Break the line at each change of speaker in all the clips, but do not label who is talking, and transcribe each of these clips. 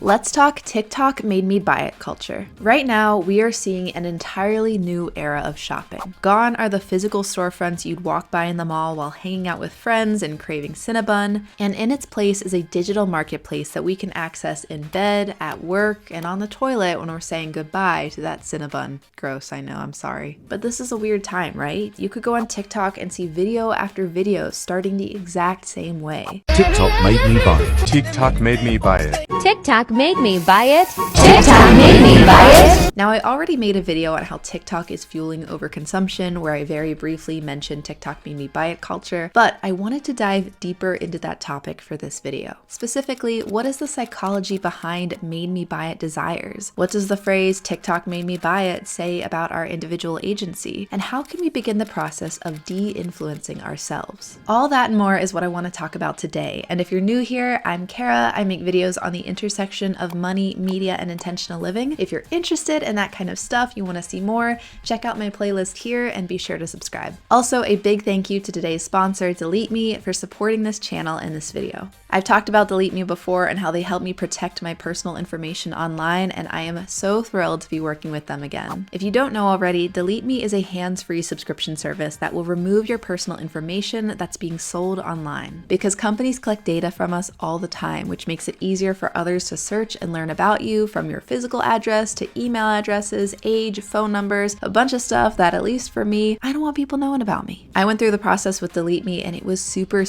Let's talk TikTok made me buy it culture. Right now, we are seeing an entirely new era of shopping. Gone are the physical storefronts you'd walk by in the mall while hanging out with friends and craving Cinnabon, and in its place is a digital marketplace that we can access in bed, at work, and on the toilet when we're saying goodbye to that Cinnabon. Gross, I know, I'm sorry. But this is a weird time, right? You could go on TikTok and see video after video starting the exact same way.
TikTok made me buy it.
TikTok made me buy it.
TikTok made me buy it. TikTok made me buy it.
Now, I already made a video on how TikTok is fueling overconsumption where I very briefly mentioned TikTok made me buy it culture, but I wanted to dive deeper into that topic for this video. Specifically, what is the psychology behind made me buy it desires? What does the phrase TikTok made me buy it say about our individual agency? And how can we begin the process of de-influencing ourselves? All that and more is what I want to talk about today. And if you're new here, I'm Cara. I make videos on the intersection of money, media, and intentional living. If you're interested in that kind of stuff, you want to see more, check out my playlist here and be sure to subscribe. Also, a big thank you to today's sponsor, DeleteMe, for supporting this channel and this video. I've talked about DeleteMe before and how they help me protect my personal information online, and I am so thrilled to be working with them again. If you don't know already, DeleteMe is a hands-free subscription service that will remove your personal information that's being sold online. Because companies collect data from us all the time, which makes it easier for others to search and learn about you, from your physical address to email addresses, age, phone numbers, a bunch of stuff that, at least for me, I don't want people knowing about me. I went through the process with DeleteMe and it was super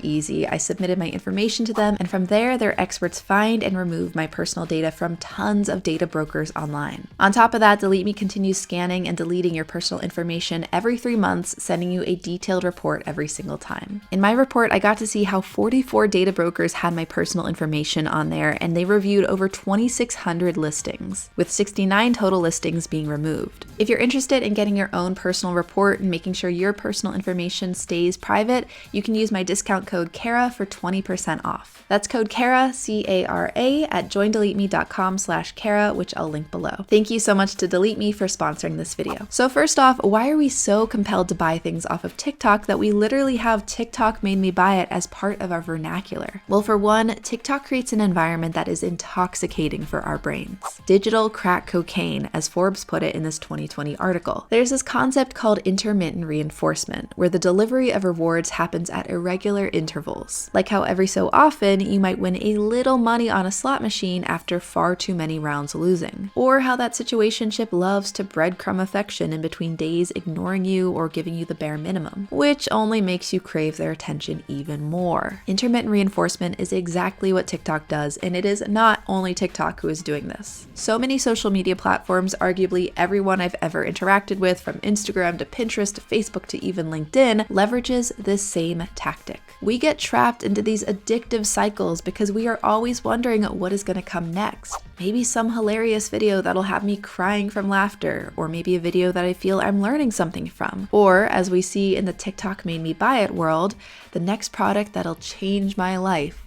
easy. I submitted my information to them, and from there, their experts find and remove my personal data from tons of data brokers online. On top of that, DeleteMe continues scanning and deleting your personal information every 3 months, sending you a detailed report every single time. In my report, I got to see how 44 data brokers had my personal information on there, and they reviewed over 2,600 listings, with 69 total listings being removed. If you're interested in getting your own personal report and making sure your personal information stays private, you can use my discount code CARA for 20% off. That's code CARA, C-A-R-A, at joindeleteme.com/CARA, which I'll link below. Thank you so much to DeleteMe for sponsoring this video. So first off, why are we so compelled to buy things off of TikTok that we literally have TikTok made me buy it as part of our vernacular? Well, for one, TikTok creates an environment that is intoxicating for our brains. Digital crack cocaine, as Forbes put it in this 2020 article. There's this concept called intermittent reinforcement, where the delivery of rewards happens at irregular intervals. Like how every so often you might win a little money on a slot machine after far too many rounds losing. Or how that situationship loves to breadcrumb affection in between days ignoring you or giving you the bare minimum, which only makes you crave their attention even more. Intermittent reinforcement is exactly what TikTok does, and it is not only TikTok who is doing this. So many social media platforms, arguably everyone I've ever interacted with, from Instagram to Pinterest to Facebook to even LinkedIn, leverages this same tactic. We get trapped into these addictive cycles because we are always wondering what is going to come next. Maybe some hilarious video that'll have me crying from laughter, or maybe a video that I feel I'm learning something from. Or, as we see in the TikTok made me buy it world, the next product that'll change my life.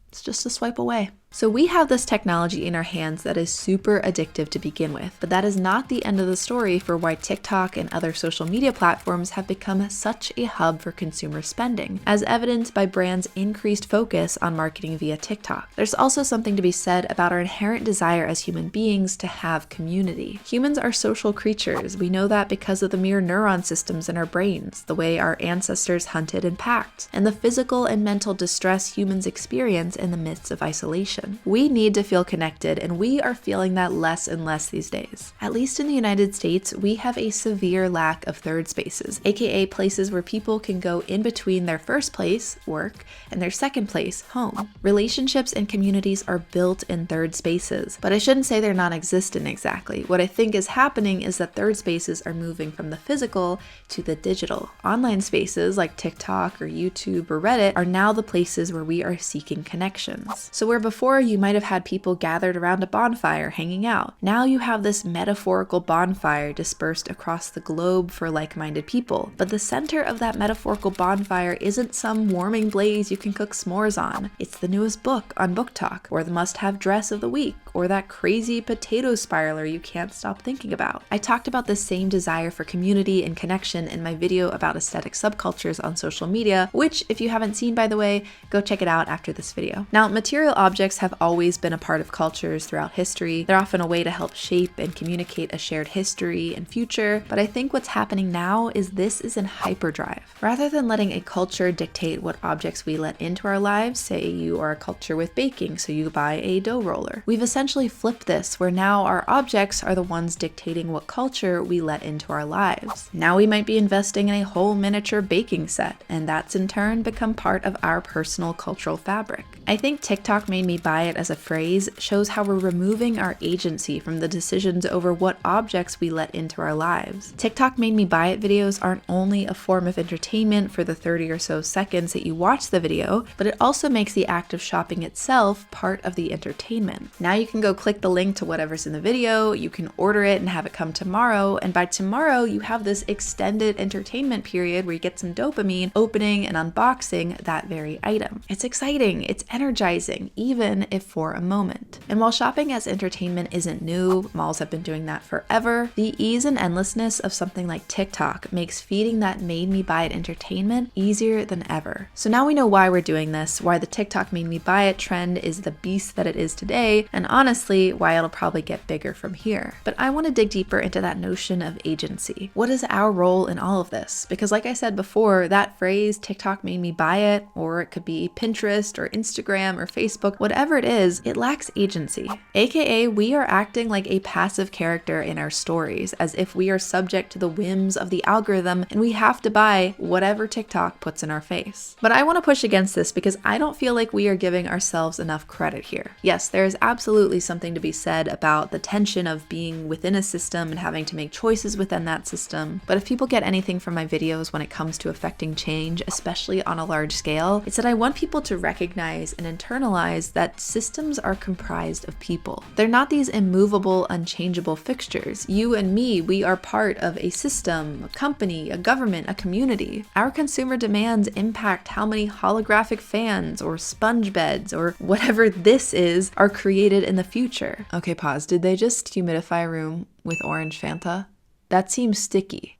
It's just a swipe away. So we have this technology in our hands that is super addictive to begin with, but that is not the end of the story for why TikTok and other social media platforms have become such a hub for consumer spending, as evidenced by brands' increased focus on marketing via TikTok. There's also something to be said about our inherent desire as human beings to have community. Humans are social creatures. We know that because of the mirror neuron systems in our brains, the way our ancestors hunted and packed, and the physical and mental distress humans experience in the midst of isolation. We need to feel connected, and we are feeling that less and less these days. At least in the United States, we have a severe lack of third spaces, aka places where people can go in between their first place, work, and their second place, home. Relationships and communities are built in third spaces, but I shouldn't say they're non-existent exactly. What I think is happening is that third spaces are moving from the physical to the digital. Online spaces like TikTok or YouTube or Reddit are now the places where we are seeking connections. So where before you might have had people gathered around a bonfire hanging out, now you have this metaphorical bonfire dispersed across the globe for like-minded people. But the center of that metaphorical bonfire isn't some warming blaze you can cook s'mores on. It's the newest book on Book Talk, or the must-have dress of the week, or that crazy potato spiraler you can't stop thinking about. I talked about the same desire for community and connection in my video about aesthetic subcultures on social media, which, if you haven't seen by the way, go check it out after this video. Now, material objects have always been a part of cultures throughout history. They're often a way to help shape and communicate a shared history and future, but I think what's happening now is this is in hyperdrive. Rather than letting a culture dictate what objects we let into our lives, say you are a culture with baking, so you buy a dough roller, we've essentially flipped this, where now our objects are the ones dictating what culture we let into our lives. Now we might be investing in a whole miniature baking set, and that's in turn become part of our personal cultural fabric. I think TikTok made me buy it as a phrase shows how we're removing our agency from the decisions over what objects we let into our lives. TikTok made me buy it videos aren't only a form of entertainment for the 30 or so seconds that you watch the video, but it also makes the act of shopping itself part of the entertainment. Now you can go click the link to whatever's in the video, you can order it and have it come tomorrow, and by tomorrow you have this extended entertainment period where you get some dopamine opening and unboxing that very item. It's exciting, it's energizing, even if for a moment. And while shopping as entertainment isn't new, malls have been doing that forever, the ease and endlessness of something like TikTok makes feeding that made me buy it entertainment easier than ever. So now we know why we're doing this, why the TikTok made me buy it trend is the beast that it is today, and honestly, why it'll probably get bigger from here. But I want to dig deeper into that notion of agency. What is our role in all of this? Because like I said before, that phrase, TikTok made me buy it, or it could be Pinterest or Instagram or Facebook, whatever it is, it lacks agency. AKA, we are acting like a passive character in our stories, as if we are subject to the whims of the algorithm and we have to buy whatever TikTok puts in our face. But I want to push against this because I don't feel like we are giving ourselves enough credit here. Yes, there is absolutely something to be said about the tension of being within a system and having to make choices within that system. But if people get anything from my videos when it comes to affecting change, especially on a large scale, it's that I want people to recognize and internalize that systems are comprised of people. They're not these immovable, unchangeable fixtures. You and me, we are part of a system, a company, a government, a community. Our consumer demands impact how many holographic fans or sponge beds or whatever this is are created in the future. Okay, pause. Did they just humidify a room with orange Fanta? That seems sticky.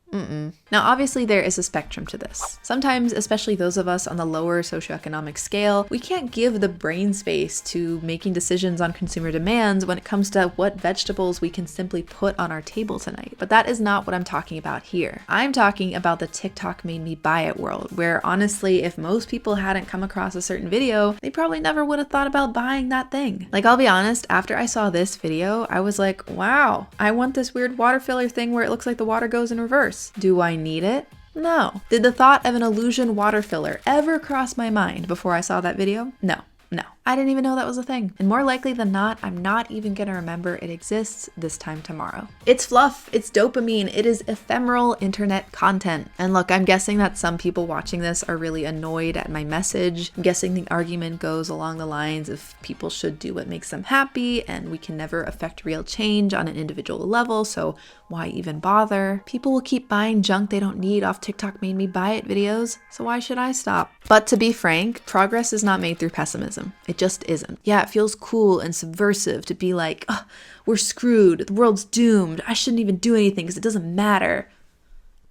Now, obviously there is a spectrum to this. Sometimes, especially those of us on the lower socioeconomic scale, we can't give the brain space to making decisions on consumer demands when it comes to what vegetables we can simply put on our table tonight. But that is not what I'm talking about here. I'm talking about the TikTok made me buy it world, where honestly, if most people hadn't come across a certain video, they probably never would have thought about buying that thing. Like, I'll be honest, after I saw this video, I was like, wow, I want this weird water filler thing where it looks like the water goes in reverse. Do I need it? No. Did the thought of an illusion water filler ever cross my mind before I saw that video? No. I didn't even know that was a thing. And more likely than not, I'm not even gonna remember it exists this time tomorrow. It's fluff, it's dopamine, it is ephemeral internet content. And look, I'm guessing that some people watching this are really annoyed at my message. I'm guessing the argument goes along the lines of people should do what makes them happy and we can never affect real change on an individual level, so why even bother? People will keep buying junk they don't need off TikTok made me buy it videos, so why should I stop? But to be frank, progress is not made through pessimism. It just isn't. Yeah, it feels cool and subversive to be like, oh, we're screwed, the world's doomed, I shouldn't even do anything because it doesn't matter.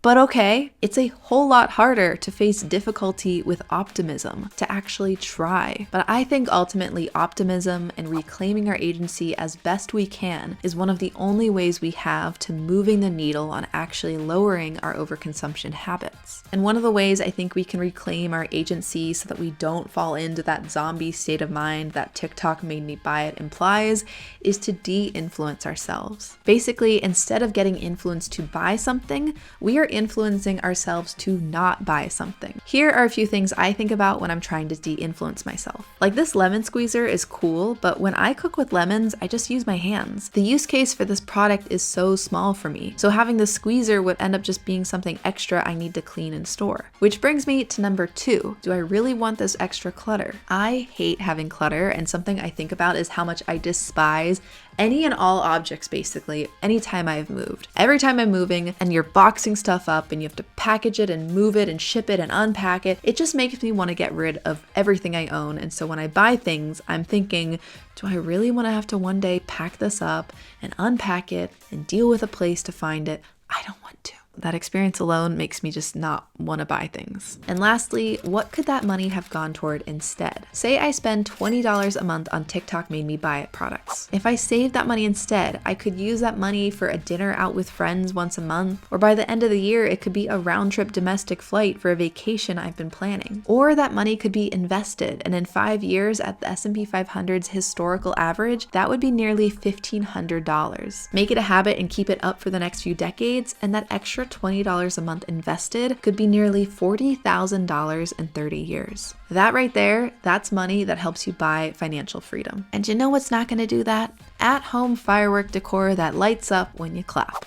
But okay, it's a whole lot harder to face difficulty with optimism, to actually try. But I think ultimately optimism and reclaiming our agency as best we can is one of the only ways we have to moving the needle on actually lowering our overconsumption habits. And one of the ways I think we can reclaim our agency so that we don't fall into that zombie state of mind that TikTok made me buy it implies is to de-influence ourselves. Basically, instead of getting influenced to buy something, we are influencing ourselves to not buy something. Here are a few things I think about when I'm trying to de-influence myself. Like, this lemon squeezer is cool, but when I cook with lemons, I just use my hands. The use case for this product is so small for me, so having the squeezer would end up just being something extra I need to clean and store. Which brings me to number 2. Do I really want this extra clutter? I hate having clutter, and something I think about is how much I despise any and all objects basically anytime I've moved. Every time I'm moving and you're boxing stuff up and you have to package it and move it and ship it and unpack it, it just makes me want to get rid of everything I own. And so when I buy things, I'm thinking, do I really want to have to one day pack this up and unpack it and deal with a place to find it? I don't want to. That experience alone makes me just not want to buy things. And lastly, what could that money have gone toward instead? Say I spend $20 a month on TikTok Made Me Buy It products. If I save that money instead, I could use that money for a dinner out with friends once a month, or by the end of the year, it could be a round-trip domestic flight for a vacation I've been planning. Or that money could be invested, and in 5 years at the S&P 500's historical average, that would be nearly $1,500. Make it a habit and keep it up for the next few decades, and that extra $20 a month invested could be nearly $40,000 in 30 years. That right there, that's money that helps you buy financial freedom. And you know what's not going to do that? At-home firework decor that lights up when you clap.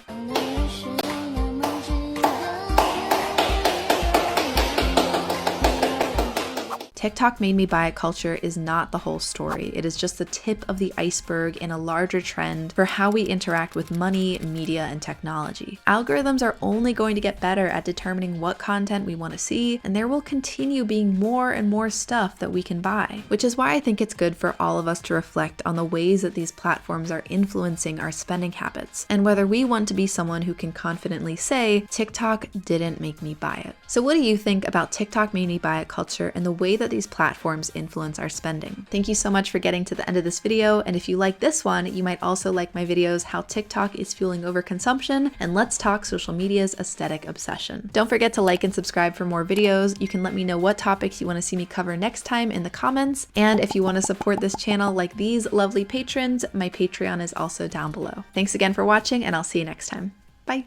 TikTok Made Me Buy It culture is not the whole story. It is just the tip of the iceberg in a larger trend for how we interact with money, media, and technology. Algorithms are only going to get better at determining what content we want to see, and there will continue being more and more stuff that we can buy, which is why I think it's good for all of us to reflect on the ways that these platforms are influencing our spending habits, and whether we want to be someone who can confidently say, TikTok didn't make me buy it. So what do you think about TikTok Made Me Buy It culture and the way that these platforms influence our spending? Thank you so much for getting to the end of this video, and if you like this one, you might also like my videos How TikTok is Fueling Overconsumption and Let's Talk Social Media's Aesthetic Obsession. Don't forget to like and subscribe for more videos. You can let me know what topics you want to see me cover next time in the comments, and if you want to support this channel like these lovely patrons, my Patreon is also down below. Thanks again for watching, and I'll see you next time. Bye!